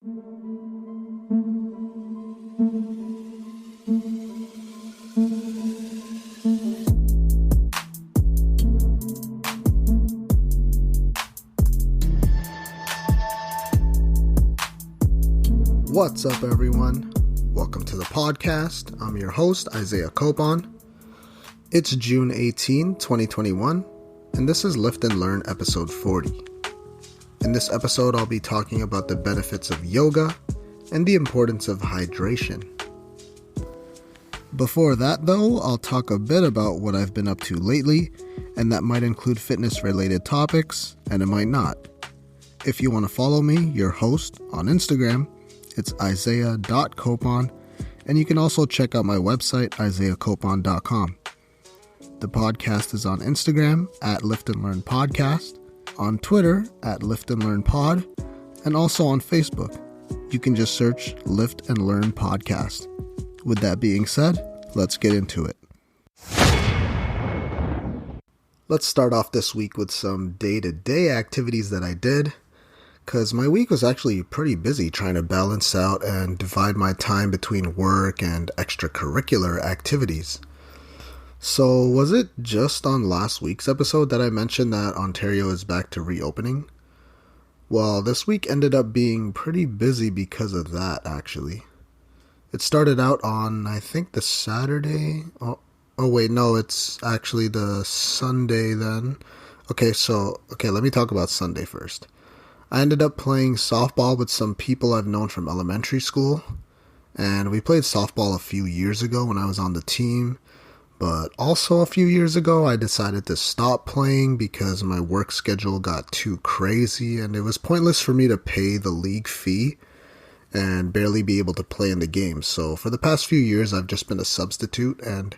What's up, everyone? Welcome to the podcast. I'm your host, Isaiah Copon. It's June 18, 2021, and this is Lift and Learn episode 40. In this episode, I'll be talking about the benefits of yoga and the importance of hydration. Before that, though, I'll talk a bit about what I've been up to lately, and that might include fitness-related topics, and it might not. If you want to follow me, your host, on Instagram, it's isaiah.copon, and you can also check out my website, isaiahcopon.com. The podcast is on Instagram at Lift and Learn Podcast, on Twitter at Lift and Learn Pod, and also on Facebook. You can just search Lift and Learn Podcast. With that being said, let's get into it. Let's start off this week with some day-to-day activities that I did, because my week was actually pretty busy trying to balance out and divide my time between work and extracurricular activities. So, was it just on last week's episode that I mentioned that Ontario is back to reopening? Well, this week ended up being pretty busy because of that, actually. It started out on, I think, the Saturday. Oh wait, no, it's actually the Sunday then. Okay, let me talk about Sunday first. I ended up playing softball with some people I've known from elementary school, and we played softball a few years ago when I was on the team, but also a few years ago I decided to stop playing because my work schedule got too crazy and it was pointless for me to pay the league fee and barely be able to play in the game. So for the past few years I've just been a substitute, and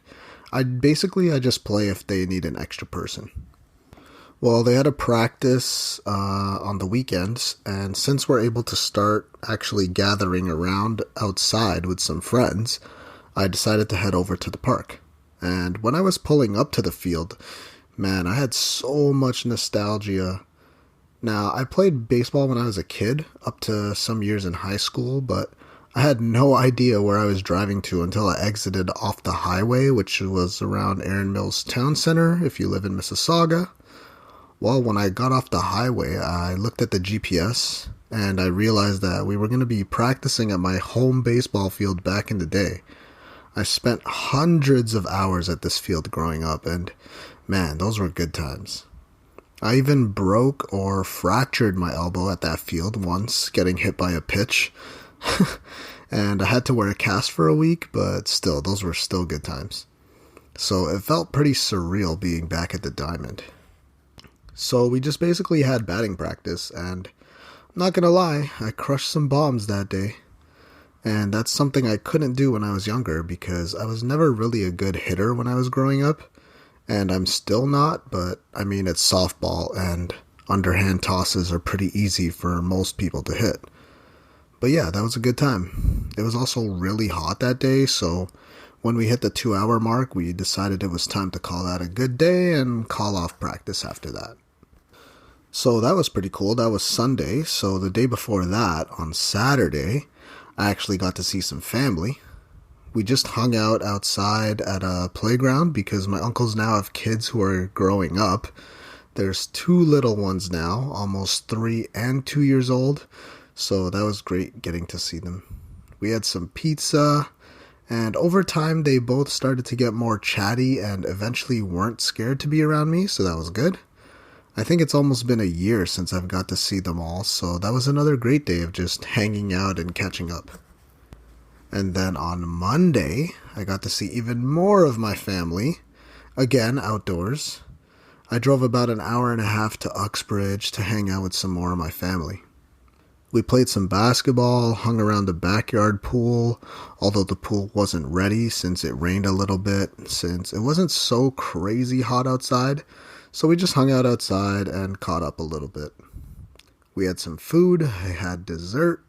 I just play if they need an extra person. Well, they had a practice on the weekends, and since we're able to start actually gathering around outside with some friends, I decided to head over to the park. And when I was pulling up to the field, man, I had so much nostalgia. Now, I played baseball when I was a kid, up to some years in high school, but I had no idea where I was driving to until I exited off the highway, which was around Erin Mills Town Center, if you live in Mississauga. Well, when I got off the highway, I looked at the GPS, and I realized that we were going to be practicing at my home baseball field back in the day. I spent hundreds of hours at this field growing up, and man, those were good times. I even broke or fractured my elbow at that field once, getting hit by a pitch, and I had to wear a cast for a week, but still, those were still good times. So it felt pretty surreal being back at the Diamond. So we just basically had batting practice, and I'm not gonna lie, I crushed some bombs that day. And that's something I couldn't do when I was younger because I was never really a good hitter when I was growing up, and I'm still not, but I mean, it's softball and underhand tosses are pretty easy for most people to hit. But yeah, that was a good time. It was also really hot that day, so when we hit the 2-hour mark, we decided it was time to call that a good day and call off practice after that. So that was pretty cool. That was Sunday. So the day before that, on Saturday, I actually got to see some family. We just hung out outside at a playground because my uncles now have kids who are growing up. There's 2 little ones now, almost 3 and 2 years old. So that was great getting to see them. We had some pizza, and over time they both started to get more chatty and eventually weren't scared to be around me, so that was good. I think it's almost been a year since I've got to see them all, so that was another great day of just hanging out and catching up. And then on Monday, I got to see even more of my family, again outdoors. I drove about an hour and a half to Uxbridge to hang out with some more of my family. We played some basketball, hung around the backyard pool, although the pool wasn't ready since it rained a little bit, since it wasn't so crazy hot outside. So we just hung out outside and caught up a little bit. We had some food, I had dessert,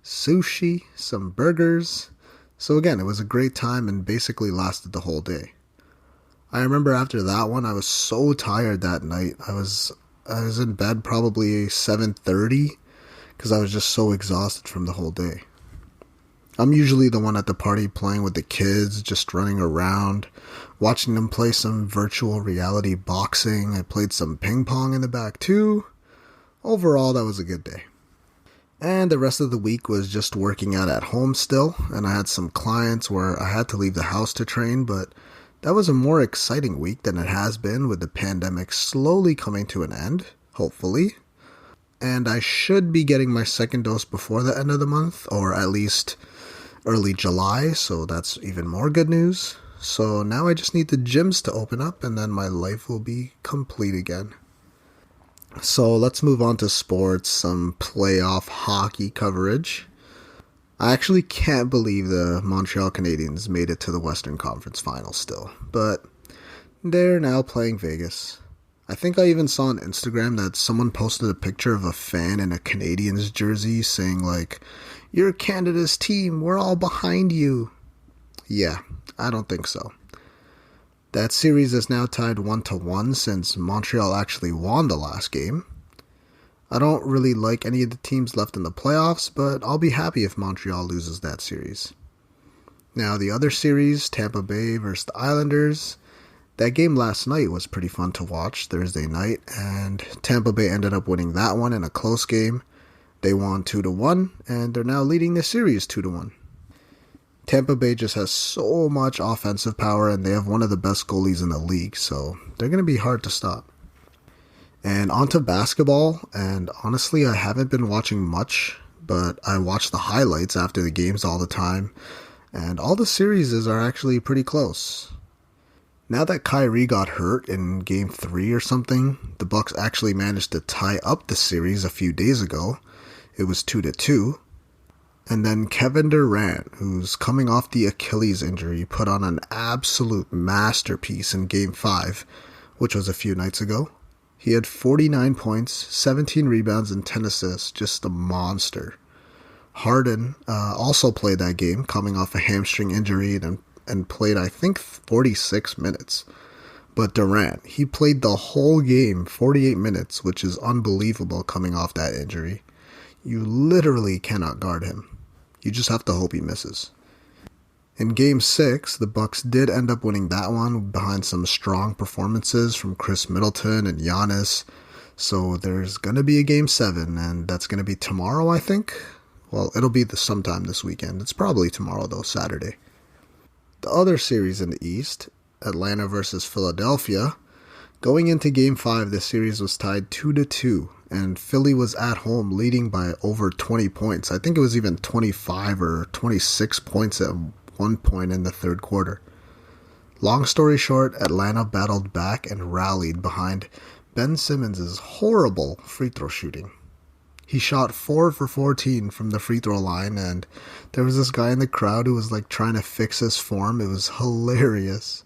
sushi, some burgers. So again, it was a great time and basically lasted the whole day. I remember after that one, I was so tired that night. I was in bed probably 7:30 because I was just so exhausted from the whole day. I'm usually the one at the party playing with the kids, just running around, watching them play some virtual reality boxing. I played some ping pong in the back too. Overall, that was a good day. And the rest of the week was just working out at home still, and I had some clients where I had to leave the house to train, but that was a more exciting week than it has been with the pandemic slowly coming to an end, hopefully. And I should be getting my second dose before the end of the month, or at least early July, so that's even more good news. So now I just need the gyms to open up, and then my life will be complete again. So let's move on to sports, some playoff hockey coverage. I actually can't believe the Montreal Canadiens made it to the Western Conference Finals still, but they're now playing Vegas. I think I even saw on Instagram that someone posted a picture of a fan in a Canadiens jersey saying like, "You're Canada's team, we're all behind you." Yeah, I don't think so. That series is now tied 1-1 since Montreal actually won the last game. I don't really like any of the teams left in the playoffs, but I'll be happy if Montreal loses that series. Now the other series, Tampa Bay versus the Islanders, that game last night was pretty fun to watch, Thursday night, and Tampa Bay ended up winning that one in a close game. They won 2-1, and they're now leading the series 2-1. Tampa Bay just has so much offensive power, and they have one of the best goalies in the league, so they're going to be hard to stop. And on to basketball, and honestly, I haven't been watching much, but I watch the highlights after the games all the time, and all the series are actually pretty close. Now that Kyrie got hurt in Game 3 or something, the Bucks actually managed to tie up the series a few days ago. It was 2-2. And then Kevin Durant, who's coming off the Achilles injury, put on an absolute masterpiece in Game 5, which was a few nights ago. He had 49 points, 17 rebounds, and 10 assists, just a monster. Harden also played that game, coming off a hamstring injury and played, I think, 46 minutes. But Durant, he played the whole game, 48 minutes, which is unbelievable coming off that injury. You literally cannot guard him. You just have to hope he misses. In Game 6, the Bucks did end up winning that one behind some strong performances from Chris Middleton and Giannis. So there's going to be a Game 7, and that's going to be tomorrow, I think. Well, it'll be sometime this weekend. It's probably tomorrow, though, Saturday. The other series in the East, Atlanta versus Philadelphia. Going into Game 5, the series was tied 2-2, and Philly was at home leading by over 20 points. I think it was even 25 or 26 points at one point in the third quarter. Long story short, Atlanta battled back and rallied behind Ben Simmons' horrible free throw shooting. He shot 4 for 14 from the free throw line, and there was this guy in the crowd who was like trying to fix his form. It was hilarious.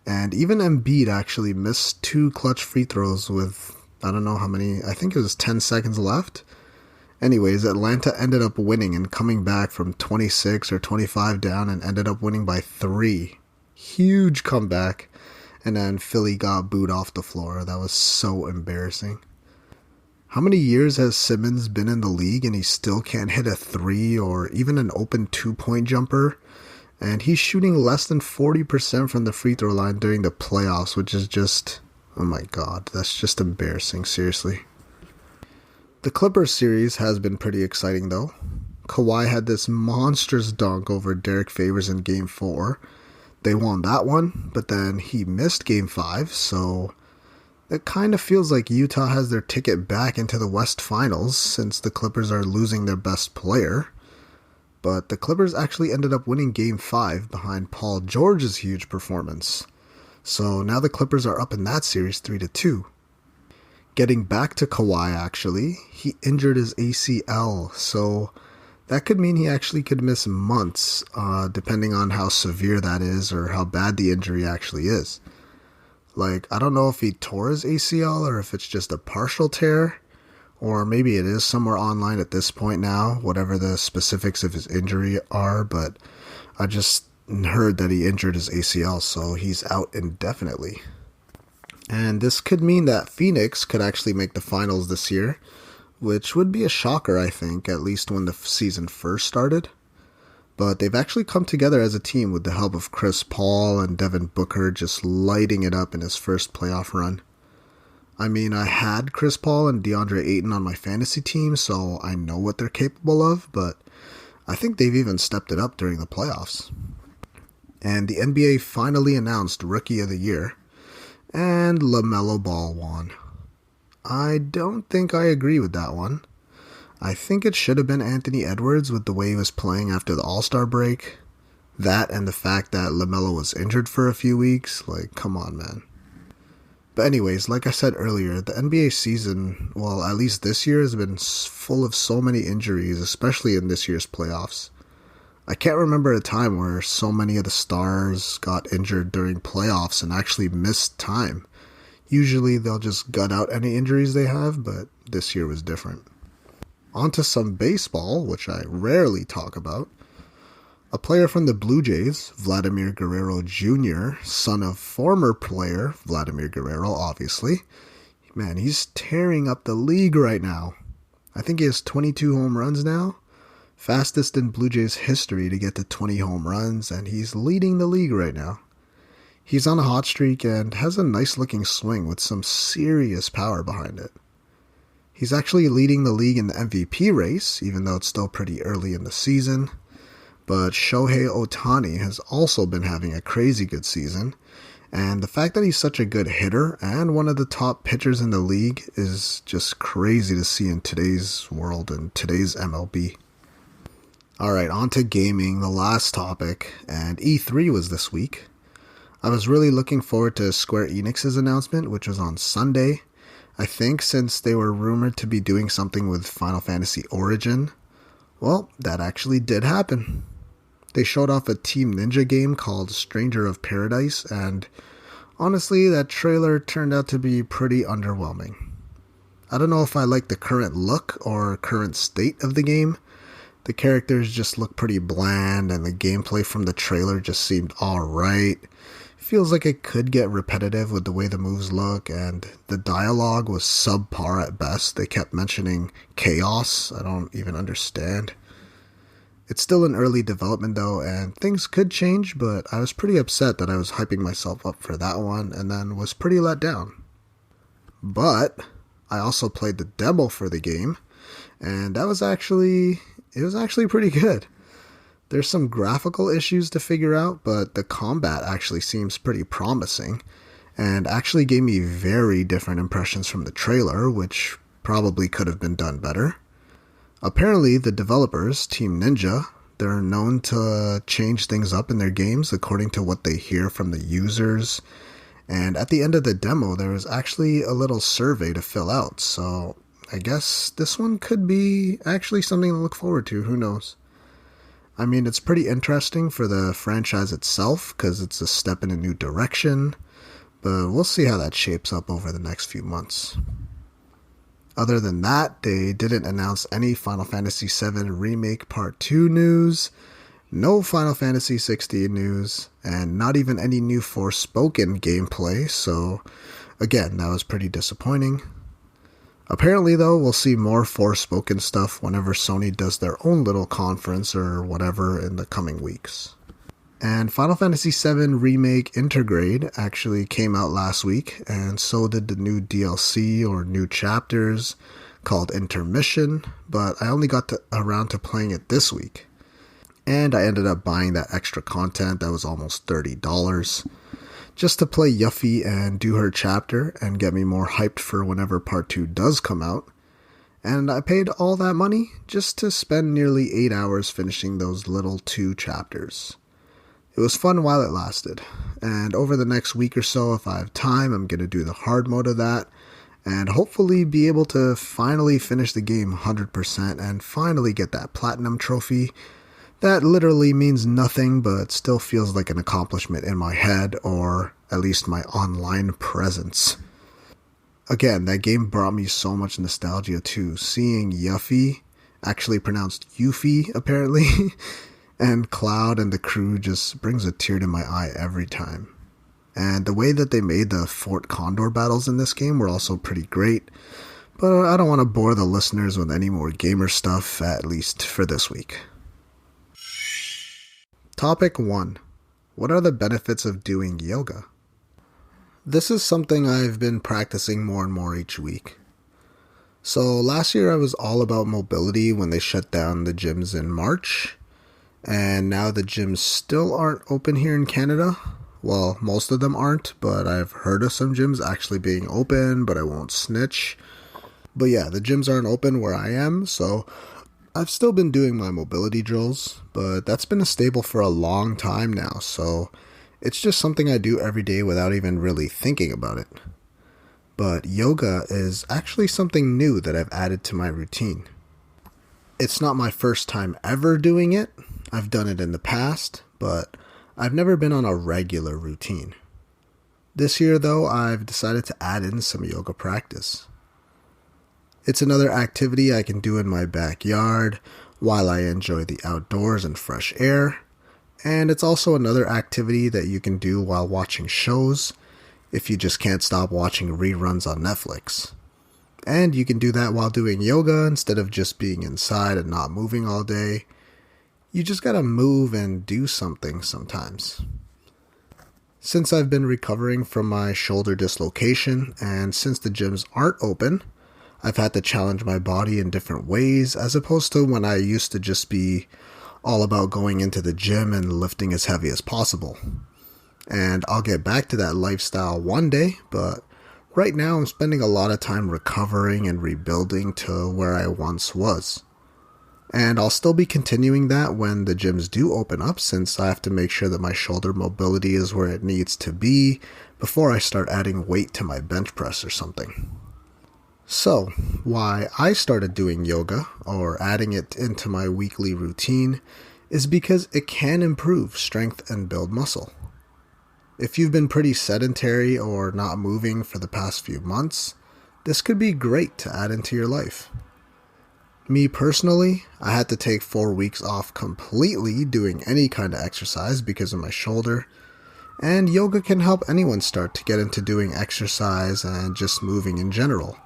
And even Embiid actually missed 2 clutch free throws with, I don't know how many, I think it was 10 seconds left. Anyways, Atlanta ended up winning and coming back from 26 or 25 down and ended up winning by 3. Huge comeback. And then Philly got booed off the floor. That was so embarrassing. How many years has Simmons been in the league and he still can't hit a 3 or even an open 2-point jumper? And he's shooting less than 40% from the free throw line during the playoffs, which is just, oh my god, that's just embarrassing, seriously. The Clippers series has been pretty exciting though. Kawhi had this monstrous dunk over Derek Favors in Game 4. They won that one, but then he missed Game 5, so it kind of feels like Utah has their ticket back into the West Finals since the Clippers are losing their best player. But the Clippers actually ended up winning Game 5 behind Paul George's huge performance. So now the Clippers are up in that series 3-2. Getting back to Kawhi actually, he injured his ACL, so that could mean he actually could miss months, depending on how severe that is or how bad the injury actually is. Like, I don't know if he tore his ACL or if it's just a partial tear, or maybe it is somewhere online at this point now, whatever the specifics of his injury are, but I just heard that he injured his ACL, so he's out indefinitely. And this could mean that Phoenix could actually make the finals this year, which would be a shocker, I think, at least when the season first started. But they've actually come together as a team with the help of Chris Paul and Devin Booker just lighting it up in his first playoff run. I mean, I had Chris Paul and DeAndre Ayton on my fantasy team, so I know what they're capable of, but I think they've even stepped it up during the playoffs. And the NBA finally announced Rookie of the Year, and LaMelo Ball won. I don't think I agree with that one. I think it should have been Anthony Edwards with the way he was playing after the All-Star break. That and the fact that LaMelo was injured for a few weeks. Like, come on, man. But anyways, like I said earlier, the NBA season, well, at least this year, has been full of so many injuries, especially in this year's playoffs. I can't remember a time where so many of the stars got injured during playoffs and actually missed time. Usually they'll just gut out any injuries they have, but this year was different. On to some baseball, which I rarely talk about. A player from the Blue Jays, Vladimir Guerrero Jr., son of former player Vladimir Guerrero, obviously. Man, he's tearing up the league right now. I think he has 22 home runs now. Fastest in Blue Jays history to get to 20 home runs, and he's leading the league right now. He's on a hot streak and has a nice-looking swing with some serious power behind it. He's actually leading the league in the MVP race, even though it's still pretty early in the season. But Shohei Ohtani has also been having a crazy good season, and the fact that he's such a good hitter and one of the top pitchers in the league is just crazy to see in today's world and today's MLB. Alright, on to gaming, the last topic, and E3 was this week. I was really looking forward to Square Enix's announcement, which was on Sunday. I think since they were rumored to be doing something with Final Fantasy Origin. Well, that actually did happen. They showed off a Team Ninja game called Stranger of Paradise, and honestly, that trailer turned out to be pretty underwhelming. I don't know if I like the current look or current state of the game. The characters just look pretty bland, and the gameplay from the trailer just seemed alright. Feels like it could get repetitive with the way the moves look, and the dialogue was subpar at best. They kept mentioning chaos. I don't even understand. It's still in early development though, and things could change, but I was pretty upset that I was hyping myself up for that one and then was pretty let down. But I also played the demo for the game, and it was actually pretty good. There's some graphical issues to figure out, but the combat actually seems pretty promising, and actually gave me very different impressions from the trailer, which probably could have been done better. Apparently, the developers, Team Ninja, they're known to change things up in their games according to what they hear from the users, and at the end of the demo, there was actually a little survey to fill out, so I guess this one could be actually something to look forward to, who knows. I mean, it's pretty interesting for the franchise itself, because it's a step in a new direction, but we'll see how that shapes up over the next few months. Other than that, they didn't announce any Final Fantasy VII Remake Part 2 news, no Final Fantasy 16 news, and not even any new Forspoken gameplay, so again, that was pretty disappointing. Apparently, though, we'll see more Forspoken stuff whenever Sony does their own little conference or whatever in the coming weeks. And Final Fantasy VII Remake Intergrade actually came out last week, and so did the new DLC or new chapters called Intermission, but I only got around to playing it this week. And I ended up buying that extra content that was almost $30. Just to play Yuffie and do her chapter and get me more hyped for whenever part 2 does come out. And I paid all that money just to spend nearly 8 hours finishing those little 2 chapters. It was fun while it lasted, and over the next week or so, if I have time, I'm going to do the hard mode of that, and hopefully be able to finally finish the game 100% and finally get that platinum trophy. That literally means nothing, but still feels like an accomplishment in my head, or at least my online presence. Again, that game brought me so much nostalgia too. Seeing Yuffie, actually pronounced Yuffie apparently, and Cloud and the crew just brings a tear to my eye every time. And the way that they made the Fort Condor battles in this game were also pretty great. But I don't want to bore the listeners with any more gamer stuff, at least for this week. Topic 1. What are the benefits of doing yoga? This is something I've been practicing more and more each week. So last year I was all about mobility when they shut down the gyms in March. And now the gyms still aren't open here in Canada. Well, most of them aren't, but I've heard of some gyms actually being open, but I won't snitch. But yeah, the gyms aren't open where I am, so I've still been doing my mobility drills, but that's been a staple for a long time now, so it's just something I do every day without even really thinking about it. But yoga is actually something new that I've added to my routine. It's not my first time ever doing it. I've done it in the past, but I've never been on a regular routine. This year, though, I've decided to add in some yoga practice. It's another activity I can do in my backyard while I enjoy the outdoors and fresh air, and it's also another activity that you can do while watching shows if you just can't stop watching reruns on Netflix. And you can do that while doing yoga instead of just being inside and not moving all day. You just gotta move and do something sometimes. Since I've been recovering from my shoulder dislocation, and since the gyms aren't open, I've had to challenge my body in different ways, as opposed to when I used to just be all about going into the gym and lifting as heavy as possible. And I'll get back to that lifestyle one day, but right now I'm spending a lot of time recovering and rebuilding to where I once was. And I'll still be continuing that when the gyms do open up, since I have to make sure that my shoulder mobility is where it needs to be before I start adding weight to my bench press or something. So, why I started doing yoga, or adding it into my weekly routine, is because it can improve strength and build muscle. If you've been pretty sedentary or not moving for the past few months, this could be great to add into your life. Me personally, I had to take 4 weeks off completely doing any kind of exercise because of my shoulder, and yoga can help anyone start to get into doing exercise and just moving in general.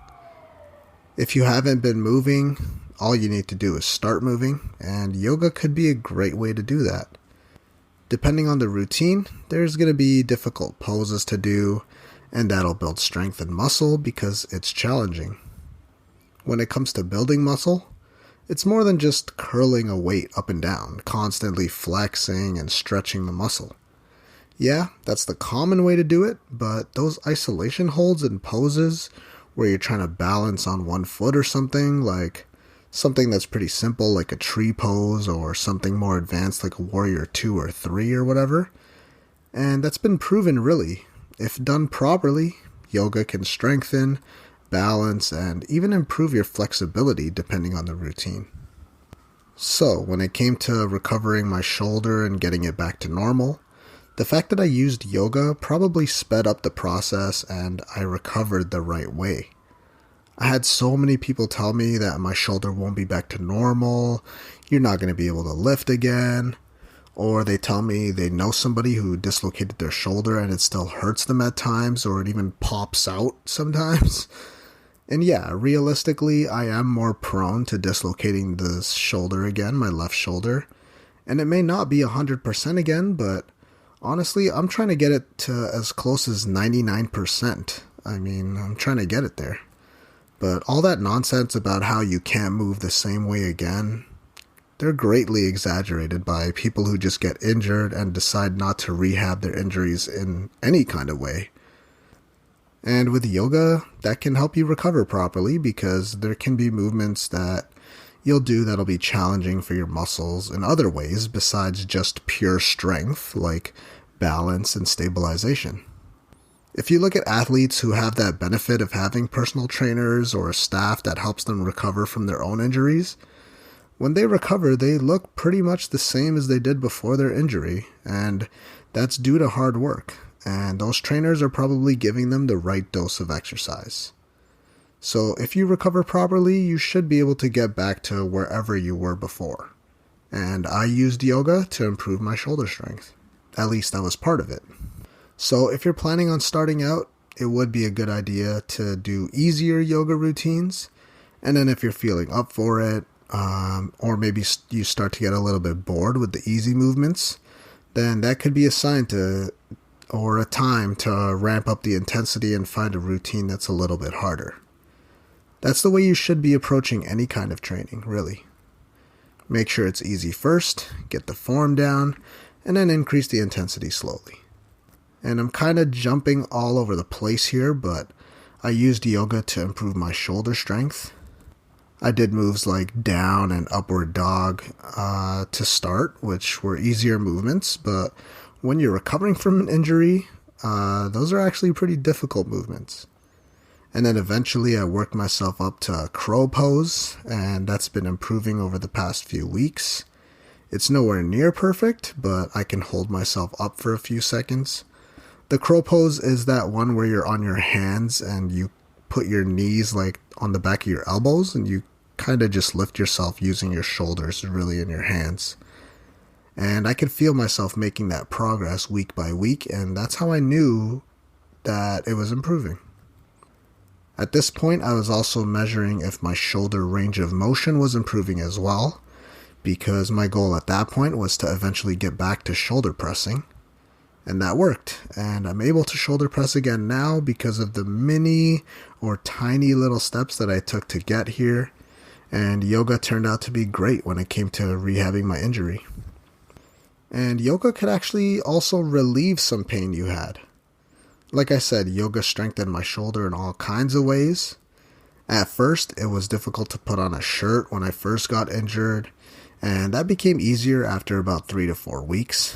If you haven't been moving, all you need to do is start moving, and yoga could be a great way to do that. Depending on the routine, there's going to be difficult poses to do, and that'll build strength and muscle because it's challenging. When it comes to building muscle, it's more than just curling a weight up and down, constantly flexing and stretching the muscle. Yeah, that's the common way to do it, but those isolation holds and poses where you're trying to balance on one foot or something, like something that's pretty simple like a tree pose, or something more advanced like a warrior 2 or 3 or whatever. And that's been proven really. If done properly, yoga can strengthen, balance, and even improve your flexibility depending on the routine. So, when it came to recovering my shoulder and getting it back to normal, the fact that I used yoga probably sped up the process and I recovered the right way. I had so many people tell me that my shoulder won't be back to normal, you're not going to be able to lift again, or they tell me they know somebody who dislocated their shoulder and it still hurts them at times, or it even pops out sometimes. And yeah, realistically, I am more prone to dislocating the shoulder again, my left shoulder, and it may not be 100% again, but honestly, I'm trying to get it to as close as 99%. I'm trying to get it there. But all that nonsense about how you can't move the same way again, they're greatly exaggerated by people who just get injured and decide not to rehab their injuries in any kind of way. And with yoga, that can help you recover properly because there can be movements that you'll do that'll be challenging for your muscles in other ways besides just pure strength, like balance and stabilization. If you look at athletes who have that benefit of having personal trainers or a staff that helps them recover from their own injuries, when they recover, they look pretty much the same as they did before their injury, and that's due to hard work, and those trainers are probably giving them the right dose of exercise. So if you recover properly, you should be able to get back to wherever you were before. And I used yoga to improve my shoulder strength. At least that was part of it. So if you're planning on starting out, it would be a good idea to do easier yoga routines. And then if you're feeling up for it, or maybe you start to get a little bit bored with the easy movements, then that could be a sign to, or a time to ramp up the intensity and find a routine that's a little bit harder. That's the way you should be approaching any kind of training, really. Make sure it's easy first, get the form down, and then increase the intensity slowly. And I'm kind of jumping all over the place here, but I used yoga to improve my shoulder strength. I did moves like down and upward dog to start, which were easier movements, but when you're recovering from an injury, those are actually pretty difficult movements. And then eventually I worked myself up to crow pose, and that's been improving over the past few weeks. It's nowhere near perfect, but I can hold myself up for a few seconds. The crow pose is that one where you're on your hands and you put your knees like on the back of your elbows and you kind of just lift yourself using your shoulders really in your hands. And I could feel myself making that progress week by week, and that's how I knew that it was improving. At this point, I was also measuring if my shoulder range of motion was improving as well, because my goal at that point was to eventually get back to shoulder pressing. And that worked, and I'm able to shoulder press again now because of the mini or tiny little steps that I took to get here, and yoga turned out to be great when it came to rehabbing my injury. And yoga could actually also relieve some pain you had. Like I said, yoga strengthened my shoulder in all kinds of ways. At first, it was difficult to put on a shirt when I first got injured, and that became easier after about 3 to 4 weeks.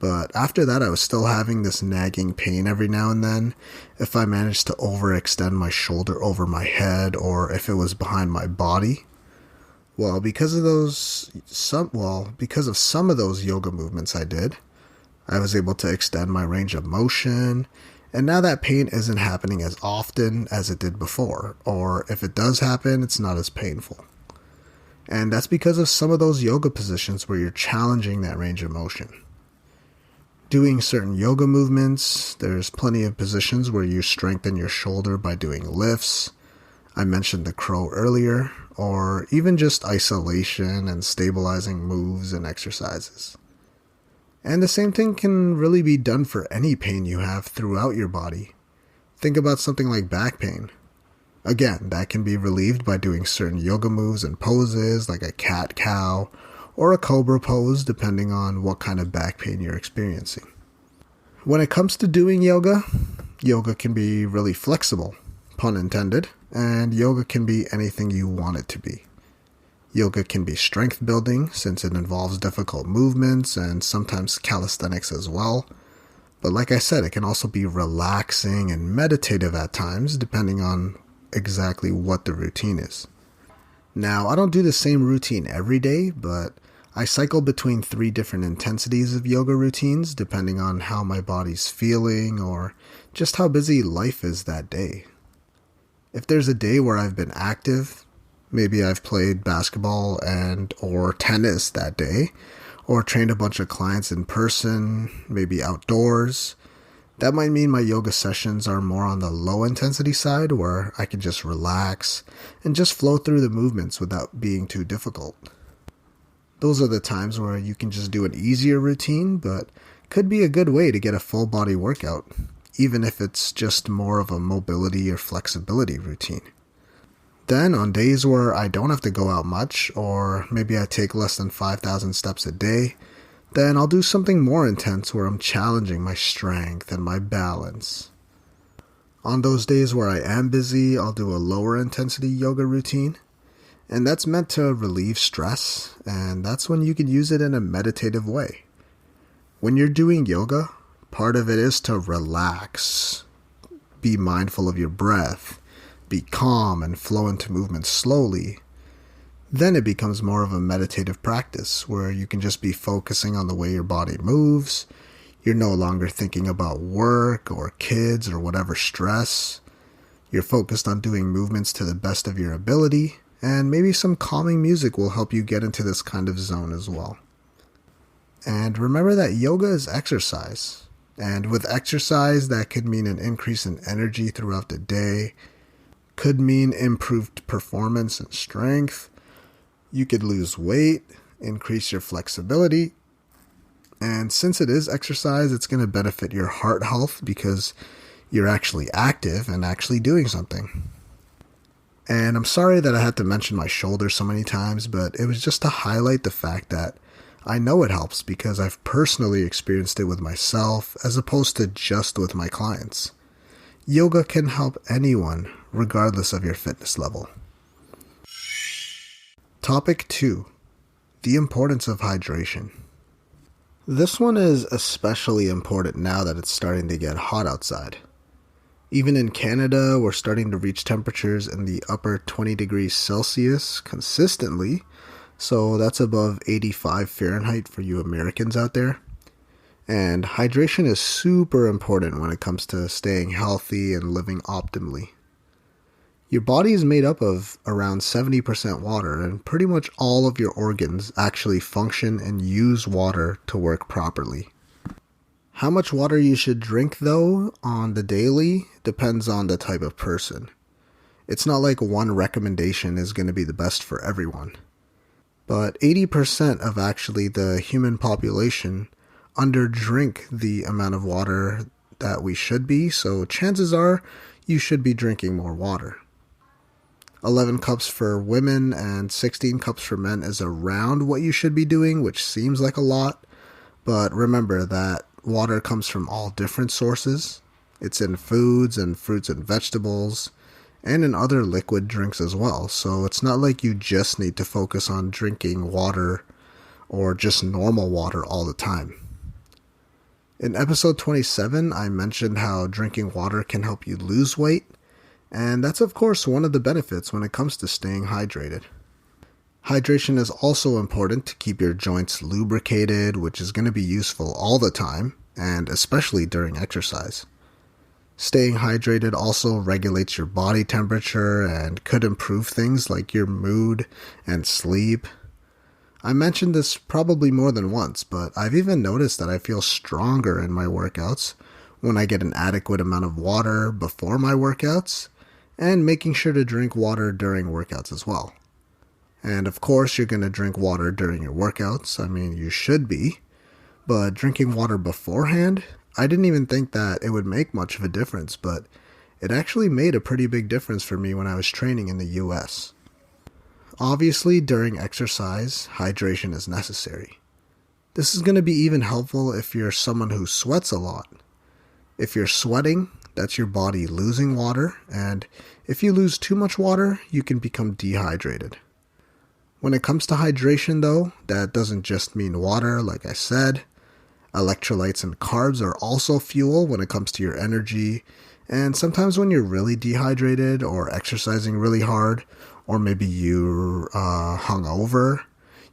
But after that, I was still having this nagging pain every now and then if I managed to overextend my shoulder over my head or if it was behind my body. Well, because of some of those yoga movements I did, I was able to extend my range of motion, and now that pain isn't happening as often as it did before, or if it does happen, it's not as painful. And that's because of some of those yoga positions where you're challenging that range of motion. Doing certain yoga movements, there's plenty of positions where you strengthen your shoulder by doing lifts. I mentioned the crow earlier, or even just isolation and stabilizing moves and exercises. And the same thing can really be done for any pain you have throughout your body. Think about something like back pain. Again, that can be relieved by doing certain yoga moves and poses like a cat-cow or a cobra pose depending on what kind of back pain you're experiencing. When it comes to doing yoga, yoga can be really flexible, pun intended, and yoga can be anything you want it to be. Yoga can be strength building since it involves difficult movements and sometimes calisthenics as well. But like I said, it can also be relaxing and meditative at times depending on exactly what the routine is. Now, I don't do the same routine every day, but I cycle between 3 different intensities of yoga routines depending on how my body's feeling or just how busy life is that day. If there's a day where I've been active, maybe I've played basketball or tennis that day, or trained a bunch of clients in person, maybe outdoors, that might mean my yoga sessions are more on the low intensity side where I can just relax and just flow through the movements without being too difficult. Those are the times where you can just do an easier routine, but could be a good way to get a full body workout, even if it's just more of a mobility or flexibility routine. Then on days where I don't have to go out much, or maybe I take less than 5,000 steps a day, then I'll do something more intense where I'm challenging my strength and my balance. On those days where I am busy, I'll do a lower intensity yoga routine. And that's meant to relieve stress, and that's when you can use it in a meditative way. When you're doing yoga, part of it is to relax, be mindful of your breath, be calm and flow into movement slowly. Then it becomes more of a meditative practice where you can just be focusing on the way your body moves. You're no longer thinking about work or kids or whatever stress. You're focused on doing movements to the best of your ability. And maybe some calming music will help you get into this kind of zone as well. And remember that yoga is exercise. And with exercise, that could mean an increase in energy throughout the day, could mean improved performance and strength. You could lose weight, increase your flexibility. And since it is exercise, it's going to benefit your heart health because you're actually active and actually doing something. And I'm sorry that I had to mention my shoulder so many times, but it was just to highlight the fact that I know it helps because I've personally experienced it with myself as opposed to just with my clients. Yoga can help anyone, regardless of your fitness level. Topic 2. The importance of hydration. This one is especially important now that it's starting to get hot outside. Even in Canada, we're starting to reach temperatures in the upper 20 degrees Celsius consistently, so that's above 85 Fahrenheit for you Americans out there. And hydration is super important when it comes to staying healthy and living optimally. Your body is made up of around 70% water, and pretty much all of your organs actually function and use water to work properly. How much water you should drink, though, on the daily depends on the type of person. It's not like one recommendation is going to be the best for everyone. But 80% of actually the human population underdrink the amount of water that we should be, so chances are you should be drinking more water. 11 cups for women and 16 cups for men is around what you should be doing, which seems like a lot, but remember that water comes from all different sources. It's in foods and fruits and vegetables, and in other liquid drinks as well, so it's not like you just need to focus on drinking water or just normal water all the time. In episode 27, I mentioned how drinking water can help you lose weight, and that's of course one of the benefits when it comes to staying hydrated. Hydration is also important to keep your joints lubricated, which is going to be useful all the time, and especially during exercise. Staying hydrated also regulates your body temperature and could improve things like your mood and sleep. I mentioned this probably more than once, but I've even noticed that I feel stronger in my workouts when I get an adequate amount of water before my workouts, and making sure to drink water during workouts as well. And of course, you're going to drink water during your workouts. I mean, you should be. But drinking water beforehand, I didn't even think that it would make much of a difference, but it actually made a pretty big difference for me when I was training in the US. Obviously, during exercise, hydration is necessary. This is going to be even helpful if you're someone who sweats a lot. If you're sweating, that's your body losing water, and if you lose too much water, you can become dehydrated. When it comes to hydration though, that doesn't just mean water, like I said. Electrolytes and carbs are also fuel when it comes to your energy, and sometimes when you're really dehydrated or exercising really hard, or maybe you're hungover,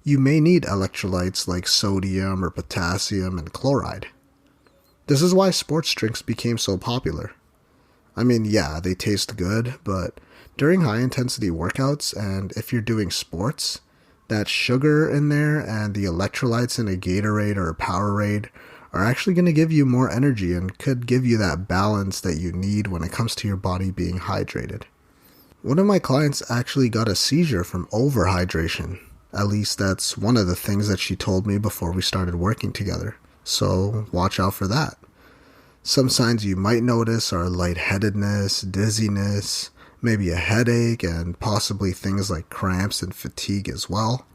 you may need electrolytes like sodium or potassium and chloride. This is why sports drinks became so popular. I mean, yeah, they taste good, but during high-intensity workouts, and if you're doing sports, that sugar in there and the electrolytes in a Gatorade or a Powerade are actually going to give you more energy and could give you that balance that you need when it comes to your body being hydrated. One of my clients actually got a seizure from overhydration. At least that's one of the things that she told me before we started working together. So watch out for that. Some signs you might notice are lightheadedness, dizziness, maybe a headache, and possibly things like cramps and fatigue as well.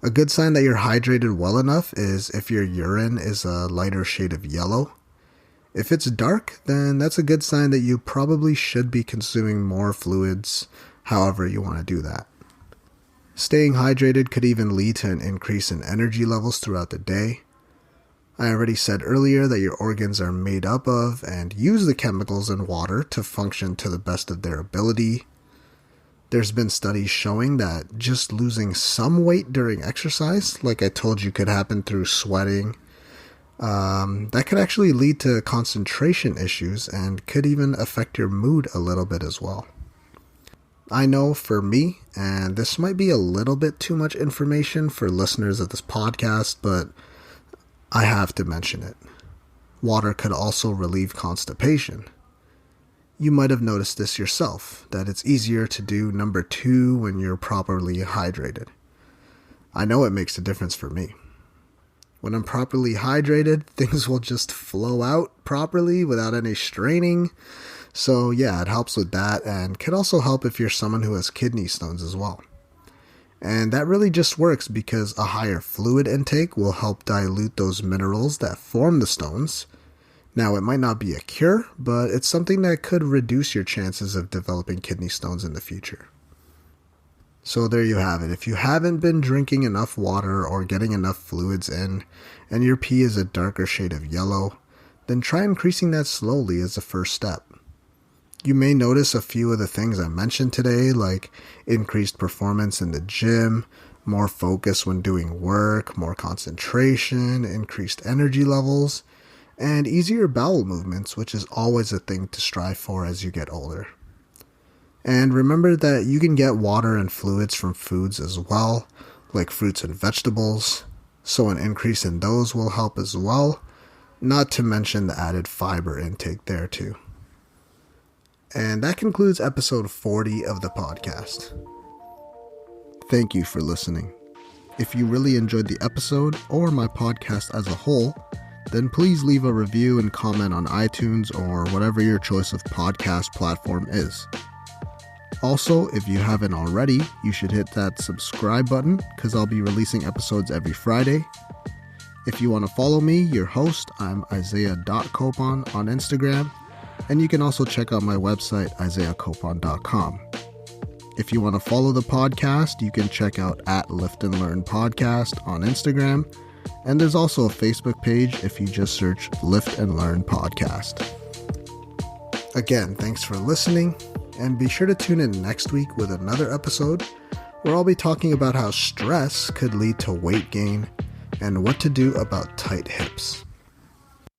A good sign that you're hydrated well enough is if your urine is a lighter shade of yellow. If it's dark, then that's a good sign that you probably should be consuming more fluids, however you want to do that. Staying hydrated could even lead to an increase in energy levels throughout the day. I already said earlier that your organs are made up of and use the chemicals in water to function to the best of their ability. There's been studies showing that just losing some weight during exercise, like I told you could happen through sweating, that could actually lead to concentration issues and could even affect your mood a little bit as well. I know for me, and this might be a little bit too much information for listeners of this podcast, but I have to mention it. water could also relieve constipation. You might have noticed this yourself, that it's easier to do number 2 when you're properly hydrated. I know it makes a difference for me. When I'm properly hydrated, things will just flow out properly without any straining. So yeah, it helps with that, and can also help if you're someone who has kidney stones as well. And that really just works because a higher fluid intake will help dilute those minerals that form the stones. Now, it might not be a cure, but it's something that could reduce your chances of developing kidney stones in the future. So there you have it. If you haven't been drinking enough water or getting enough fluids in, and your pee is a darker shade of yellow, then try increasing that slowly as a first step. You may notice a few of the things I mentioned today, like increased performance in the gym, more focus when doing work, more concentration, increased energy levels, and easier bowel movements, which is always a thing to strive for as you get older. And remember that you can get water and fluids from foods as well, like fruits and vegetables, so an increase in those will help as well, not to mention the added fiber intake there too. And that concludes episode 40 of the podcast. Thank you for listening. If you really enjoyed the episode or my podcast as a whole, then please leave a review and comment on iTunes or whatever your choice of podcast platform is. Also, if you haven't already, you should hit that subscribe button because I'll be releasing episodes every Friday. If you want to follow me, your host, I'm Isaiah.Copon on Instagram. And you can also check out my website, isaiahcopon.com. If you want to follow the podcast, you can check out @Lift and Learn Podcast on Instagram. And there's also a Facebook page if you just search Lift and Learn Podcast. Again, thanks for listening, and be sure to tune in next week with another episode where I'll be talking about how stress could lead to weight gain and what to do about tight hips.